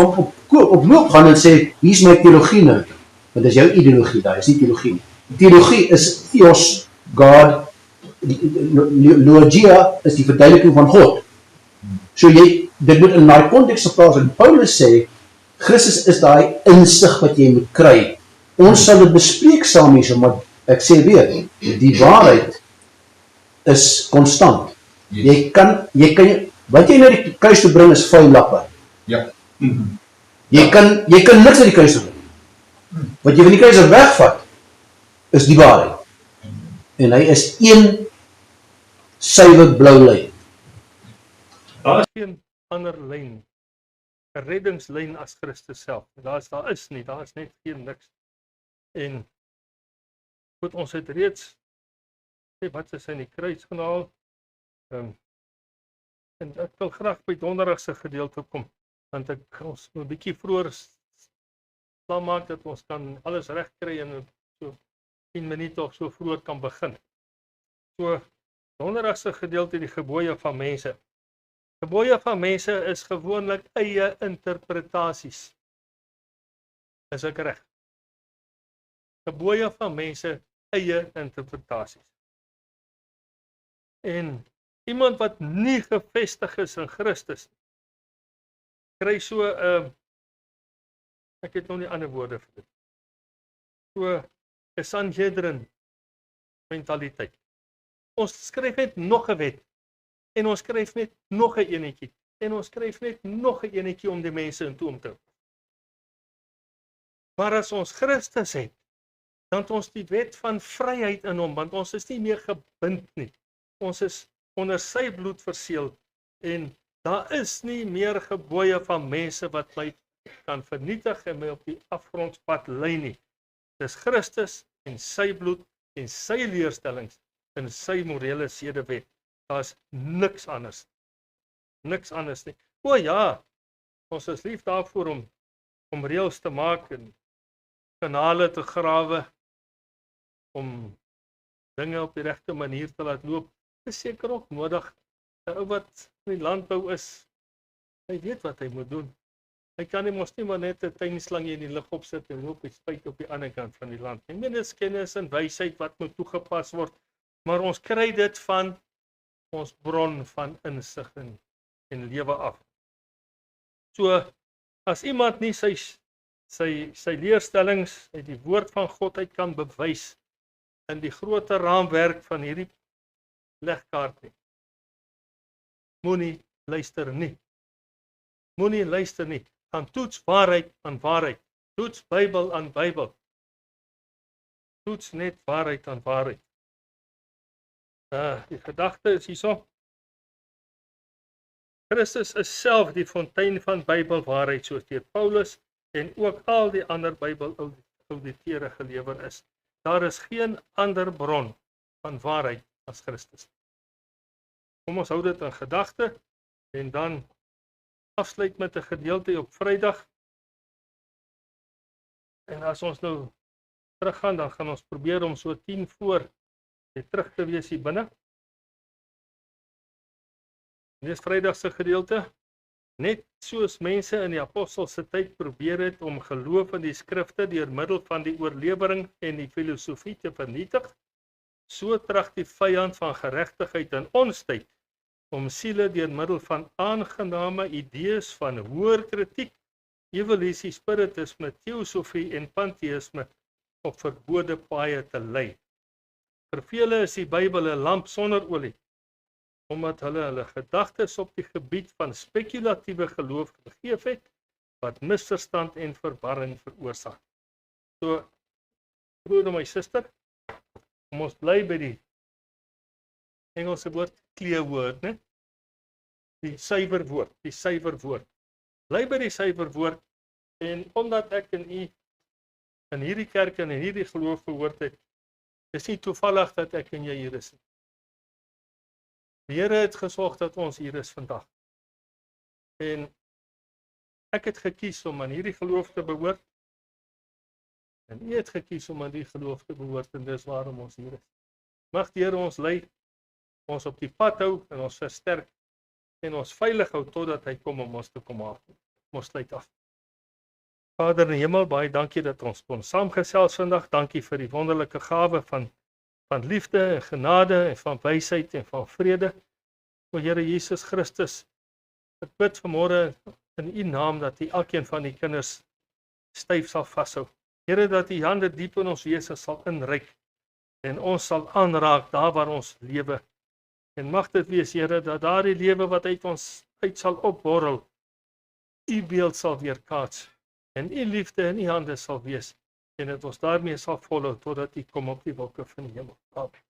op loop gaan en sê hier's my teologie nou. Want dis jou ideologie daai, is nie teologie nie. Teologie is theos, God, logia is die verduideliking van God. So dit moet in daai konteks geplaas en Paulus sê Christus is daai insig wat jy moet kry. Ons sal dit bespreek saam hierso, maar ek sê weer, die waarheid is konstant. Jy kan wat jy na die kruis toe bring is vuil lappe. Ja. Jy kan niks na die kruis toe bring. Wat jy van die kruis af wegvat is die waarheid. En hy is een suiwer blou lyn. Daar is geen ander lyn, 'n reddingslyn as Christus self. Daar is net geen niks. En goed, ons het reeds sê wat is in die kruis gehaal. En ek wil graag by donderdag se gedeelte kom, want ons 'n bietjie vroeër klaar maak dat ons kan alles reg kry en so 10 minute of so vroeër kan begin. So donderdag se gedeelte die gebooie van mense. Gebooie van mense is gewoonlik eie interpretasies. Is ek reg? Gebooie van mense eie interpretasies. En iemand wat nie gevestig is in Christus kry so ek het nou nie ander woorde vir dit. So 'n Sanhedrin mentaliteit. Ons skryf net nog 'n wet en ons skryf net nog 'n enetjie en ons skryf net nog 'n enetjie om die mense in toe om te. Maar as ons Christus het, dan het ons die wet van vryheid in hom, want ons is nie meer gebind nie. Ons is onder sy bloed verseël en daar is nie meer gebooie van mense wat my kan vernietig en my op die afgrondspad lei nie. Dis Christus en sy bloed en sy leerstellings en sy morele sedewet. Daar's niks anders. Niks anders nie. O ja, ons is lief daarvoor om reëls te maak en kanale te grawe, om dinge op die regte manier te laat loop. Dis seker ook nodig. 'n Ou wat in die landbou is, hy weet wat hy moet doen. Hy kan nie mos nie maar net 'n tuinslangie in die lug opsit en loop die spuit op die ander kant van die land. Ek meen dis kennis en wysheid wat moet toegepas word, maar ons kry dit van ons bron van insig en lewe af. So as iemand nie sy leerstellings uit die woord van God uit kan bewys in die groter raamwerk van hierdie legkaart nie, moenie luister nie. Moenie luister nie. Gaan toets waarheid aan waarheid. Toets Bybel aan Bybel. Toets net waarheid aan waarheid. Die gedagte is hierso. Christus is self die fontein van Bybelwaarheid, soos deur Paulus en ook al die ander Bybel-auditeure gelewer is. Daar is geen ander bron van waarheid as Christus. Kom ons hou dit in gedagte en dan afsluit met 'n gedeelte op Vrydag. En as ons nou teruggaan, dan gaan ons probeer om so 10 voor terug te wees hier binne. Dis Vrydag se gedeelte. Net soos mense in die apostelse tyd probeer het om geloof in die skrifte deur middel van die oorlewering en die filosofie te vernietig, so trag die vyand van geregtigheid in ons tyd om siele deur middel van aangename idees van hoër kritiek, evolusie, spiritisme, teosofie en panteïsme op verbode paaie te lei. Vir vele is die Bybel 'n lamp sonder olie, omdat hulle gedagtes op die gebied van spekulatiewe geloof gegee het, wat misverstand en verwarring veroorsaak. So, broer en my suster, kom ons bly by die Engelse woord clear word, né? Die suiwer woord. Bly by die suiwer woord, en omdat ek en u in hierdie kerk en in hierdie geloof behoort het, is nie toevallig dat ek en jy hier is. Die Here het gesorg dat ons hier is vandag. En ek het gekies om aan hierdie geloof te behoort. En u het gekies om aan die geloof te behoort, en dis waarom ons hier is. Mag die Here ons lei, ons op die pad hou en ons versterk en ons veilig hou totdat hy kom om ons te kom haal. Ons sluit af. Vader in die hemel, baie dankie dat ons kon saamgesels vandag. Dankie vir die wonderlike gawe van liefde en genade en van wysheid en van vrede. O Here Jesus Christus, ek bid vanmôre in u naam dat u elkeen van die kinders styf sal vashou. Here, dat u hande diep in ons wese sal inreik en ons sal aanraak daar waar ons lewe. En mag dit wees, Here, dat daardie lewe wat uit ons uit sal opborrel, u beeld sal weerkaats en u liefde in u hande sal wees en dat ons daarmee sal volhou totdat u kom op die wolke van die hemel. Amen.